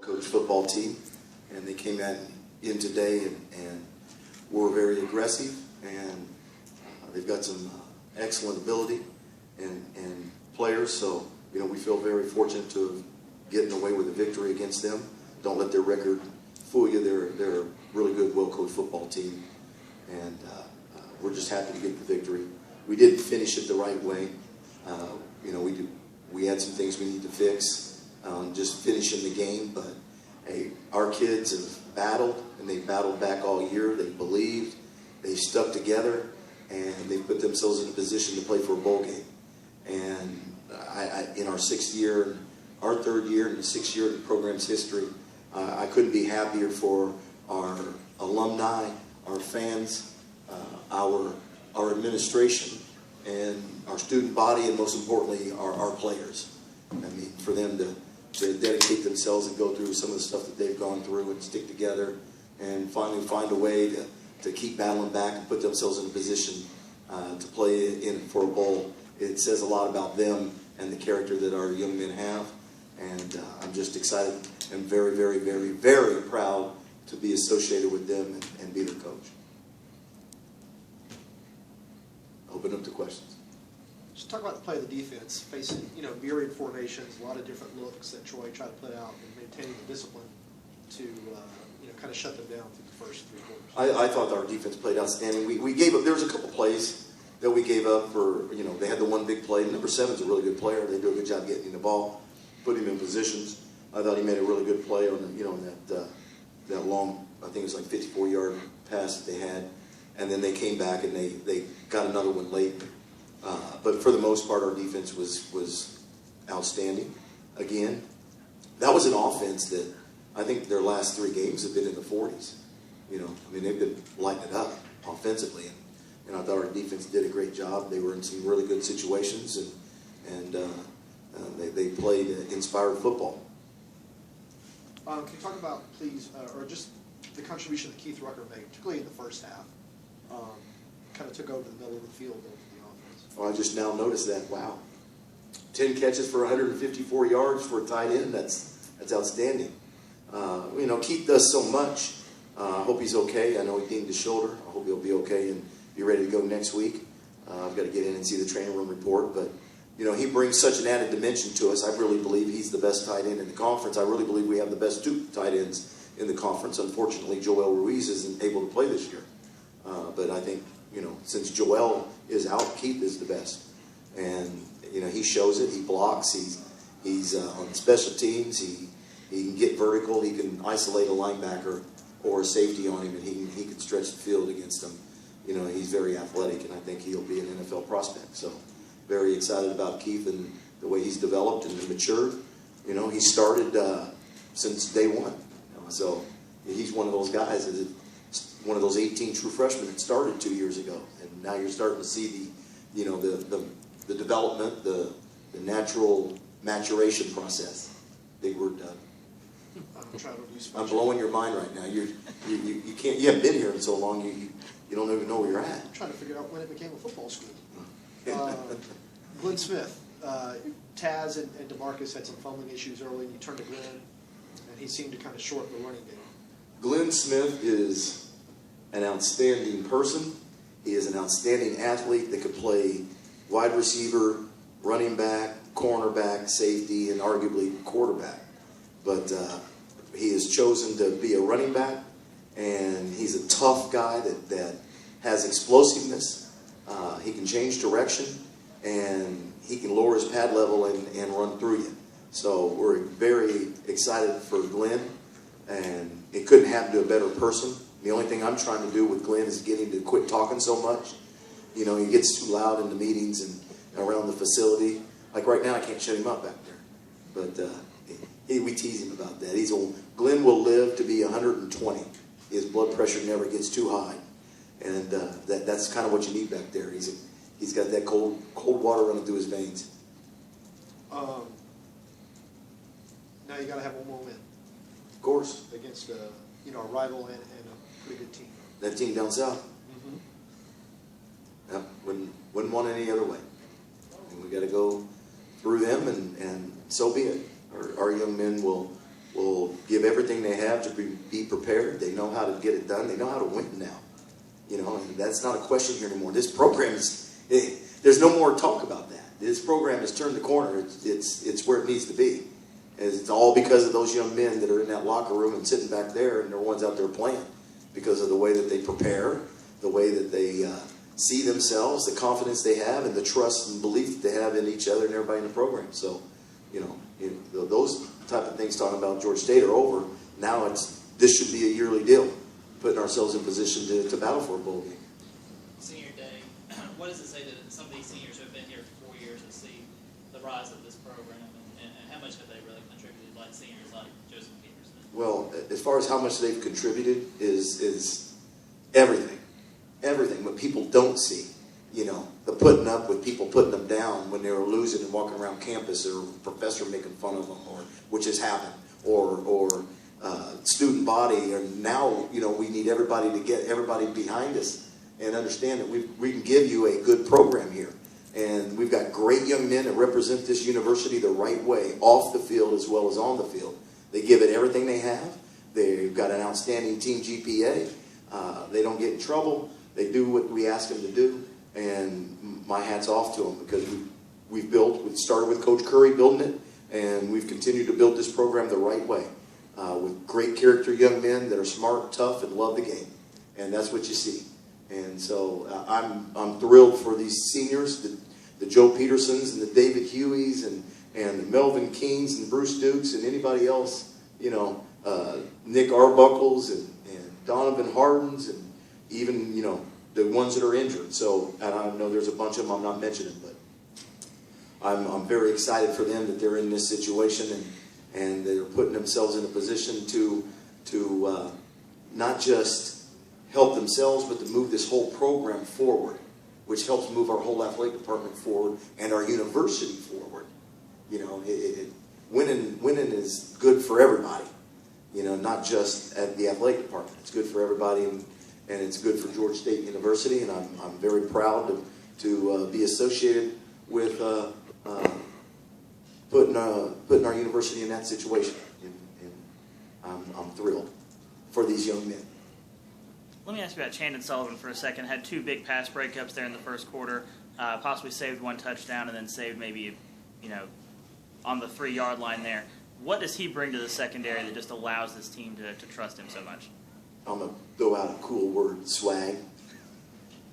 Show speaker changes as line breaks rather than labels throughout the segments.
coach football team, and they came in today and were very aggressive, and they've got some excellent ability and players. So we feel very fortunate to have gotten away with a victory against them. Don't let their record fool you. They're a really good, well-coached football team, and we're just happy to get the victory. We didn't finish it the right way. We had some things we need to fix, just finishing the game. But hey, our kids have battled, and they battled back all year. They believed, they stuck together, and they put themselves in a position to play for a bowl game. And in our sixth year, our third year, and the sixth year of the program's history, I couldn't be happier for our alumni, our fans, our administration, and our student body, and most importantly, our players. I mean, for them to dedicate themselves and go through some of the stuff that they've gone through and stick together and finally find a way to keep battling back and put themselves in a position to play in for a bowl. It says a lot about them and the character that our young men have. And I'm just excited and very, very, very, very proud to be associated with them and be their coach. Open up to questions.
Just talk about the play of the defense, facing myriad formations, a lot of different looks that Troy tried to put out, and maintaining the discipline to kind of shut them down through the first three quarters.
I thought our defense played outstanding. We gave up. There was a couple plays that we gave up for they had the one big play. Number 7's a really good player. They do a good job getting the ball, putting him in positions. I thought he made a really good play on that long, I think it was like 54-yard pass that they had, and then they came back and they got another one late. But for the most part, our defense was outstanding. Again, that was an offense that I think their last 3 games have been in the 40s. They've been lighting it up offensively, and I thought our defense did a great job. They were in some really good situations, and they played inspired football.
Can you talk about, please, or just the contribution that Keith Rucker made, particularly in the first half, kind of took over the middle of the field of the offense?
Well, I just now noticed that. Wow, 10 catches for 154 yards for a tight end. That's outstanding. Keith does so much. I hope he's okay. I know he dinged his shoulder. I hope he'll be okay and be ready to go next week. I've got to get in and see the training room report, but he brings such an added dimension to us. I really believe he's the best tight end in the conference. I really believe we have the best 2 tight ends in the conference. Unfortunately, Joel Ruiz isn't able to play this year. But I think, since Joel is out, Keith is the best. And, he shows it. He blocks. He's on special teams. He can get vertical. He can isolate a linebacker or a safety on him, and he can stretch the field against him. He's very athletic, and I think he'll be an NFL prospect. So very excited about Keith and the way he's developed and matured. He started since day one. So he's one of those guys, one of those 18 true freshmen that started 2 years ago. And now you're starting to see the development, the natural maturation process. Big word, Doug. I'm blowing your mind right now. You haven't been here in so long. You don't even know where you're at.
I'm trying to figure out when it became a football school. Glenn Smith, Taz and DeMarcus had some fumbling issues early, and you turned to Glenn, and he seemed to kind of shorten the running game.
Glenn Smith is an outstanding person. He is an outstanding athlete that could play wide receiver, running back, cornerback, safety, and arguably quarterback. But he has chosen to be a running back, and he's a tough guy that has explosiveness. He can change direction, and he can lower his pad level and run through you. So we're very excited for Glenn, and it couldn't happen to a better person. The only thing I'm trying to do with Glenn is get him to quit talking so much. He gets too loud in the meetings and around the facility. Like right now, I can't shut him up back there. But we tease him about that. Glenn will live to be 120. His blood pressure never gets too high. And that's kind of what you need back there. He's got that cold water running through his veins.
Now you got to have one more win.
Of course.
Against a rival and a pretty good team.
That team down south. Yep, wouldn't want it any other way. And we got to go through them, and so be it. Our young men will give everything they have to be prepared. They know how to get it done. They know how to win now. You know, and that's not a question here anymore. This program is, there's no more talk about that. This program has turned the corner. It's where it needs to be. And it's all because of those young men that are in that locker room and sitting back there, and they're ones out there playing, because of the way that they prepare, the way that they see themselves, the confidence they have, and the trust and belief that they have in each other and everybody in the program. So, you know, those type of things talking about Georgia State are over. Now this should be a yearly deal, putting ourselves in position to battle for a bowl game.
Senior day, what does it say that some of these seniors who have been here for 4 years and see the rise of this program, and how much have they really contributed, like seniors like Joseph Peterson?
Well, as far as how much they've contributed is everything. Everything, what people don't see. You know, the putting up with people putting them down when they were losing and walking around campus, or a professor making fun of them, or which has happened, or student body. And now, you know, we need everybody to get everybody behind us and understand that we can give you a good program here. And we've got great young men that represent this university the right way, off the field as well as on the field. They give it everything they have. They've got an outstanding team GPA. They don't get in trouble. They do what we ask them to do. And my hat's off to them, because we started with Coach Curry building it, and we've continued to build this program the right way, with great character young men that are smart, tough, and love the game. And that's what you see. And so I'm thrilled for these seniors, the Joe Petersons and the David Hueys and the Melvin Kings and Bruce Dukes and anybody else, you know, Nick Arbuckles and Donovan Hardens, and even, you know, the ones that are injured. So, and I know there's a bunch of them I'm not mentioning, but I'm very excited for them that they're in this situation, and they're putting themselves in a position to not just help themselves, but to move this whole program forward, which helps move our whole athletic department forward and our university forward. You know, winning is good for everybody. You know, not just at the athletic department. It's good for everybody, and it's good for Georgia State University. And I'm very proud to be associated with putting our university in that situation. And I'm thrilled for these young men.
Let me ask you about Chandon Sullivan for a second. Had 2 big pass breakups there in the first quarter. Possibly saved 1 touchdown, and then saved maybe, you know, on the 3-yard line there. What does he bring to the secondary that just allows this team to trust him so much?
I'm going to throw out a cool word, swag.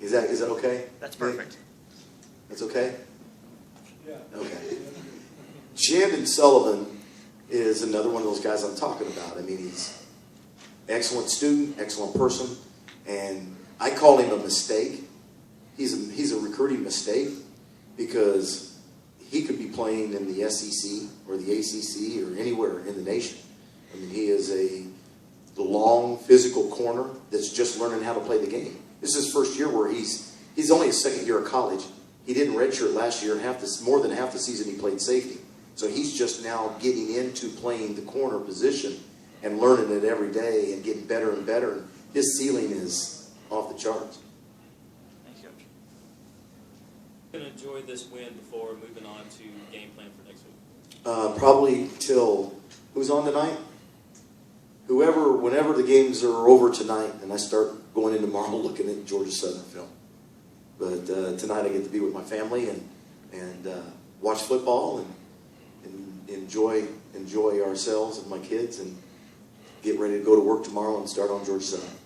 Is that okay?
That's perfect.
That's okay?
Yeah.
Okay. Chandon Sullivan is another one of those guys I'm talking about. I mean, he's an excellent student, excellent person, and I call him a mistake. He's a recruiting mistake, because he could be playing in the SEC or the ACC or anywhere in the nation. I mean, he is a long, physical corner that's just learning how to play the game. This is his first year where he's only his second year of college. He didn't redshirt last year, and more than half the season he played safety. So he's just now getting into playing the corner position and learning it every day and getting better and better. His ceiling is off the charts.
Going to enjoy this win before moving on to game plan for next week?
Probably till, who's on tonight? Whenever the games are over tonight, and I start going in tomorrow looking at Georgia Southern film. But tonight I get to be with my family and watch football and enjoy ourselves and my kids, and get ready to go to work tomorrow and start on Georgia Southern.